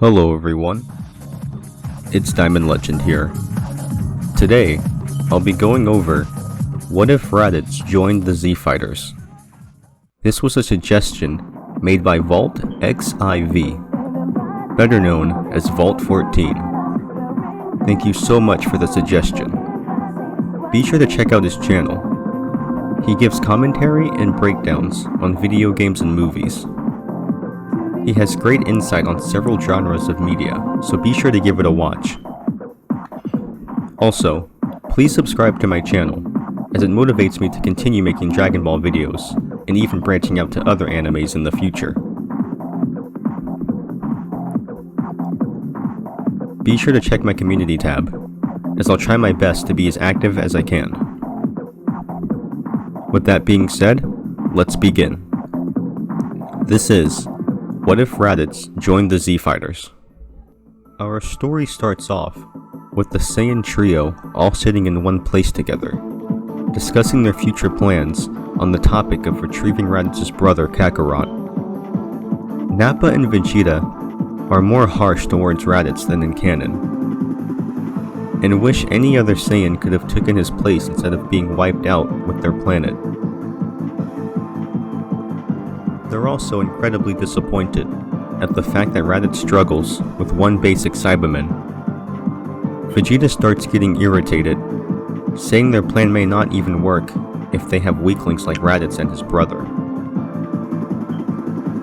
Hello everyone, it's Diamond Legend here. Today, I'll be going over what if Raditz joined the Z Fighters. This was a suggestion made by Vault XIV, better known as Vault 14. Thank you so much for the suggestion. Be sure to check out his channel. He gives commentary and breakdowns on video games and movies. He has great insight on several genres of media, so be sure to give it a watch. Also, please subscribe to my channel, as it motivates me to continue making Dragon Ball videos, and even branching out to other animes in the future. Be sure to check my community tab, as I'll try my best to be as active as I can. With that being said, let's begin. This is What if Raditz joined the Z Fighters? Our story starts off with the Saiyan trio all sitting in one place together, discussing their future plans on the topic of retrieving Raditz's brother Kakarot. Nappa and Vegeta are more harsh towards Raditz than in canon, and wish any other Saiyan could have taken his place instead of being wiped out with their planet. They're also incredibly disappointed at the fact that Raditz struggles with one basic Cyberman. Vegeta starts getting irritated, saying their plan may not even work if they have weaklings like Raditz and his brother.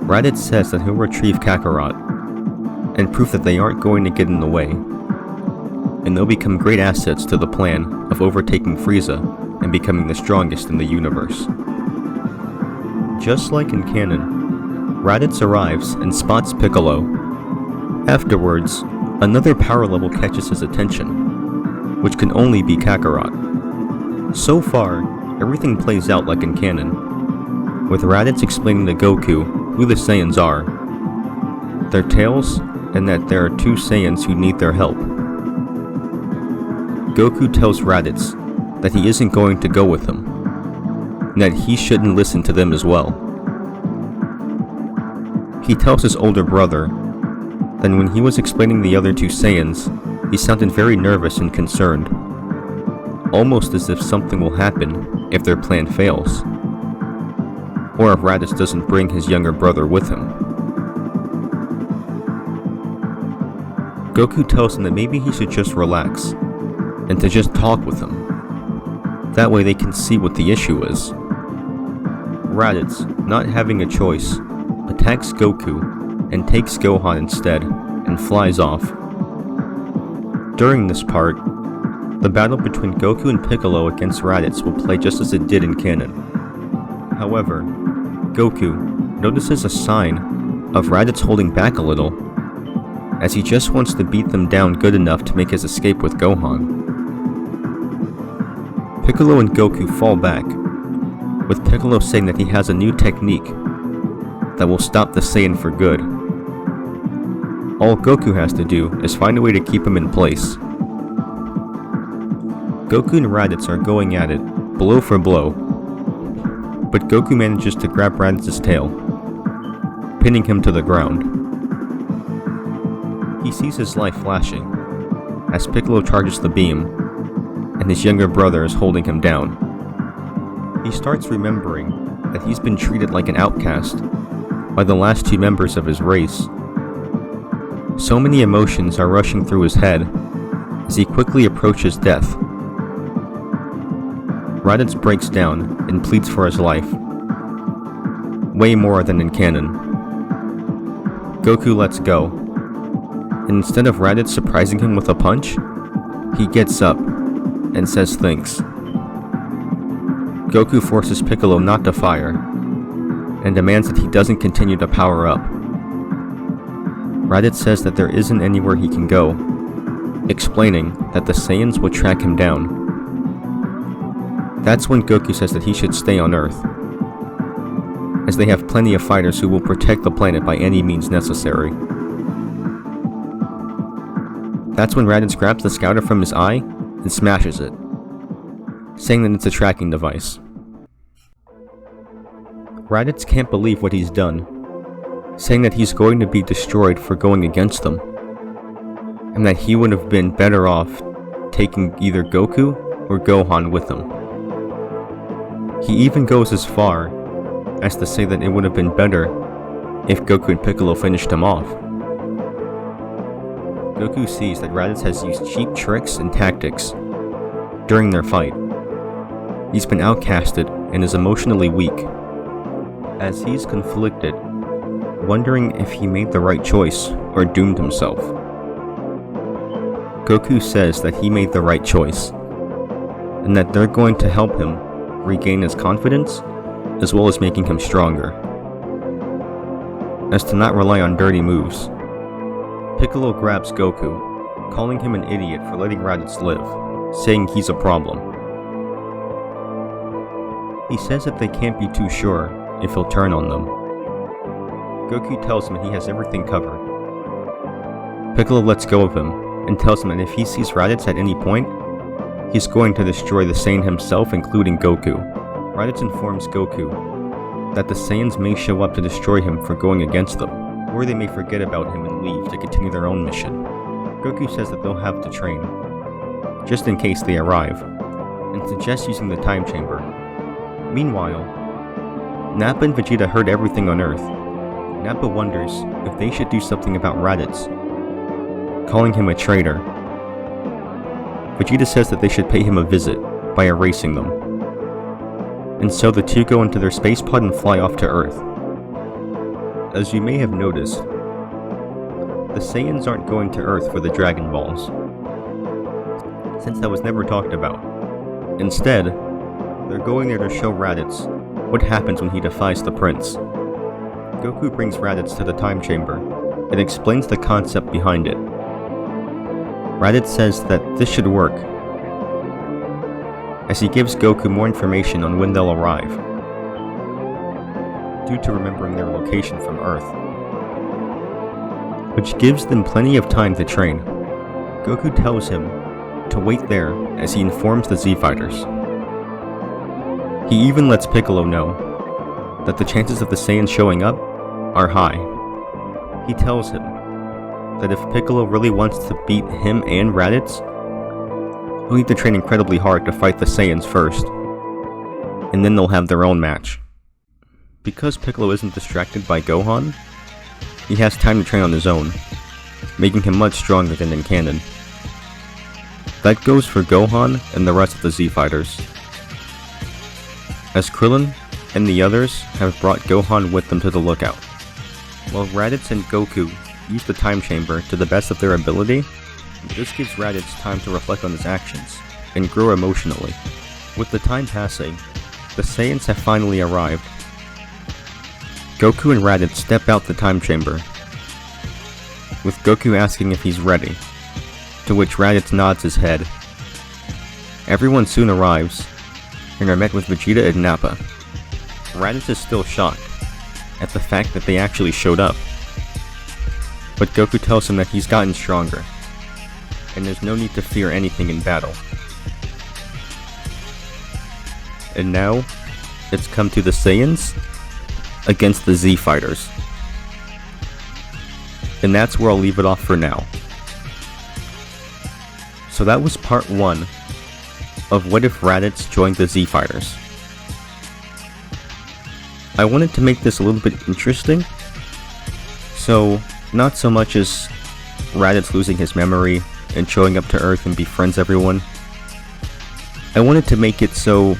Raditz says that he'll retrieve Kakarot, and prove that they aren't going to get in the way, and they'll become great assets to the plan of overtaking Frieza and becoming the strongest in the universe. Just like in canon, Raditz arrives and spots Piccolo. Afterwards, another power level catches his attention, which can only be Kakarot. So far, everything plays out like in canon, with Raditz explaining to Goku who the Saiyans are, their tales, and that there are two Saiyans who need their help. Goku tells Raditz that he isn't going to go with him, and that he shouldn't listen to them as well. He tells his older brother that when he was explaining the other two Saiyans, he sounded very nervous and concerned, almost as if something will happen if their plan fails, or if Raditz doesn't bring his younger brother with him. Goku tells him that maybe he should just relax, and to just talk with him. That way they can see what the issue is. Raditz, not having a choice, attacks Goku and takes Gohan instead, and flies off. During this part, the battle between Goku and Piccolo against Raditz will play just as it did in canon. However, Goku notices a sign of Raditz holding back a little, as he just wants to beat them down good enough to make his escape with Gohan. Piccolo and Goku fall back, with Piccolo saying that he has a new technique that will stop the Saiyan for good. All Goku has to do is find a way to keep him in place. Goku and Raditz are going at it, blow for blow, but Goku manages to grab Raditz's tail, pinning him to the ground. He sees his life flashing, as Piccolo charges the beam, and his younger brother is holding him down. He starts remembering that he's been treated like an outcast by the last two members of his race. So many emotions are rushing through his head as he quickly approaches death. Raditz breaks down and pleads for his life, way more than in canon. Goku lets go, and instead of Raditz surprising him with a punch, he gets up and says thanks. Goku forces Piccolo not to fire, and demands that he doesn't continue to power up. Raditz says that there isn't anywhere he can go, explaining that the Saiyans will track him down. That's when Goku says that he should stay on Earth, as they have plenty of fighters who will protect the planet by any means necessary. That's when Raditz grabs the scouter from his eye and smashes it, saying that it's a tracking device. Raditz can't believe what he's done, saying that he's going to be destroyed for going against them. and that he would have been better off taking either Goku or Gohan with him. He even goes as far as to say that it would have been better if Goku and Piccolo finished him off. Goku sees that Raditz has used cheap tricks and tactics during their fight. He's been outcasted and is emotionally weak. As he's conflicted, wondering if he made the right choice or doomed himself. Goku says that he made the right choice, and that they're going to help him regain his confidence, as well as making him stronger. As to not rely on dirty moves, Piccolo grabs Goku, calling him an idiot for letting Raditz live, saying he's a problem. He says that they can't be too sure if he'll turn on them. Goku tells him that he has everything covered. Piccolo lets go of him and tells him that if he sees Raditz at any point, he's going to destroy the Saiyan himself, including Goku. Raditz informs Goku that the Saiyans may show up to destroy him for going against them, or they may forget about him and leave to continue their own mission. Goku says that they'll have to train, just in case they arrive, and suggests using the time chamber. Meanwhile, Nappa and Vegeta heard everything on Earth. Nappa wonders if they should do something about Raditz, calling him a traitor. Vegeta says that they should pay him a visit by erasing them. And so the two go into their space pod and fly off to Earth. As you may have noticed, the Saiyans aren't going to Earth for the Dragon Balls, since that was never talked about. Instead, they're going there to show Raditz what happens when he defies the Prince. Goku brings Raditz to the time chamber and explains the concept behind it. Raditz says that this should work, as he gives Goku more information on when they'll arrive, due to remembering their location from Earth, which gives them plenty of time to train. Goku tells him to wait there as he informs the Z-Fighters. He even lets Piccolo know that the chances of the Saiyans showing up are high. He tells him that if Piccolo really wants to beat him and Raditz, he'll need to train incredibly hard to fight the Saiyans first, and then they'll have their own match. Because Piccolo isn't distracted by Gohan, he has time to train on his own, making him much stronger than in canon. That goes for Gohan and the rest of the Z-Fighters, as Krillin and the others have brought Gohan with them to the lookout. While Raditz and Goku use the time chamber to the best of their ability, this gives Raditz time to reflect on his actions and grow emotionally. With the time passing, the Saiyans have finally arrived. Goku and Raditz step out the time chamber, with Goku asking if he's ready, to which Raditz nods his head. Everyone soon arrives, and are met with Vegeta and Nappa. Raditz is still shocked at the fact that they actually showed up, but Goku tells him that he's gotten stronger, and there's no need to fear anything in battle. And now, it's come to the Saiyans against the Z-Fighters. And that's where I'll leave it off for now. So that was part 1 of What If Raditz Joined the Z-Fighters. I wanted to make this a little bit interesting, so not so much as Raditz losing his memory and showing up to Earth and befriends everyone. I wanted to make it so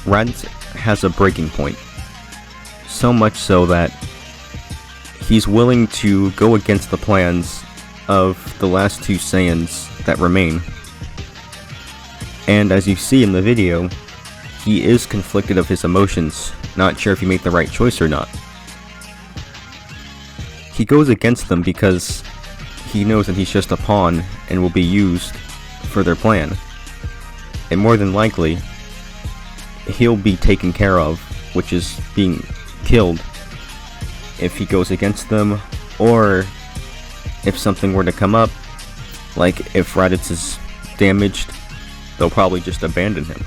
Raditz has a breaking point, so much so that he's willing to go against the plans of the last 2 Saiyans that remain. And as you see in the video, he is conflicted of his emotions, not sure if he made the right choice or not. He goes against them because he knows that he's just a pawn and will be used for their plan. And more than likely, he'll be taken care of, which is being killed, if he goes against them, or if something were to come up, like if Raditz is damaged, they'll probably just abandon him.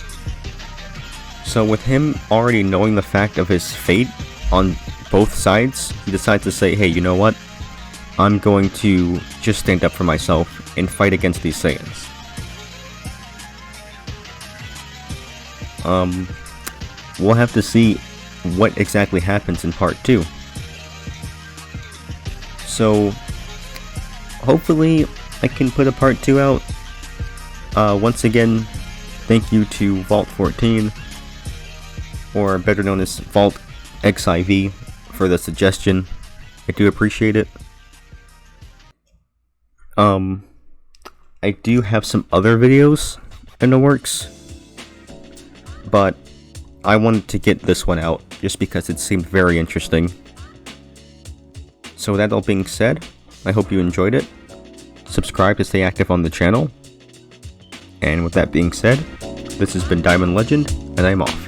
So with him already knowing the fact of his fate on both sides, he decides to say, hey, you know what? I'm going to just stand up for myself and fight against these Saiyans. We'll have to see what exactly happens in part 2. So, hopefully I can put a part 2 out. Once again, thank you to Vault14, or better known as Vault XIV, for the suggestion. I do appreciate it. I do have some other videos in the works, but I wanted to get this one out just because it seemed very interesting. So with that all being said, I hope you enjoyed it. Subscribe to stay active on the channel. And with that being said, this has been Diamond Legend, and I'm off.